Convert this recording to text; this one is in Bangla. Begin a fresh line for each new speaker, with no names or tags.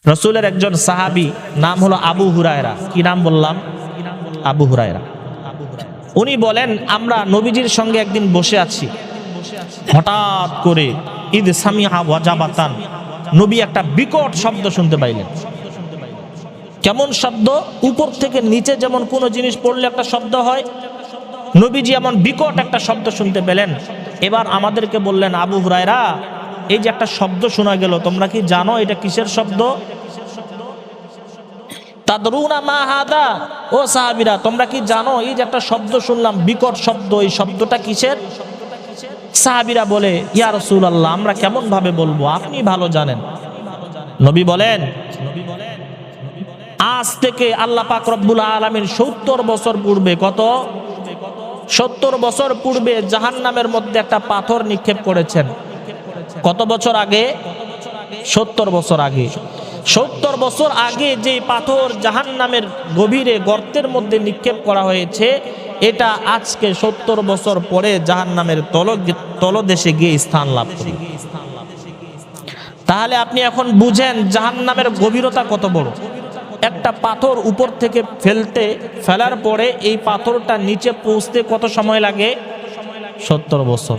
রাসূলের একজন সাহাবী নাম হলো আবু হুরায়রা। কি নাম বললাম? আবু হুরায়রা। উনি বলেন, আমরা নবীজির সঙ্গে একদিন বসে আছি, হঠাৎ করে ইদ সামিআ ওয়াজাবাতান, নবী একটা বিকট শব্দ শুনতে পাইলেন। কেমন শব্দ? উপর থেকে নিচে যেমন কোনো জিনিস পড়লে একটা শব্দ হয়, নবীজি এমন বিকট একটা শব্দ শুনতে পেলেন। এবার আমাদেরকে বললেন, আবু হুরায়রা, এই যে একটা শব্দ শোনা গেল, তোমরা কি জানো এটা কিসের শব্দ? তাদরুনা মা হাদা, ও সাহাবীরা, তোমরা কি জানো এই যে একটা শব্দ শুনলাম, বিকট শব্দ, এই শব্দটা কিসের? সাহাবীরা বলে, ইয়া রাসূলুল্লাহ, আমরা কেমন ভাবে বলবো, আপনি ভালো জানেন। নবী বলেন, আজ থেকে আল্লাহ পাক রব্বুল আলামিন 70 বছর পূর্বে, কত? 70 বছর পূর্বে জাহান্নামের মধ্যে একটা পাথর নিক্ষেপ করেছেন। কত বছর আগে? 70 বছর আগে। 70 বছর আগে যে পাথর জাহান্নামের গভীরে গর্তের মধ্যে নিক্ষেপ করা হয়েছে, এটা আজকে 70 বছর পরে জাহান্নামের তলদেশে গিয়ে স্থান লাভ করে। তাহলে আপনি এখন বুঝেন জাহান্নামের গভীরতা কত বড়। একটা পাথর উপর থেকে ফেলার পরে এই পাথরটা নিচে পৌঁছতে কত সময় লাগে? 70 বছর।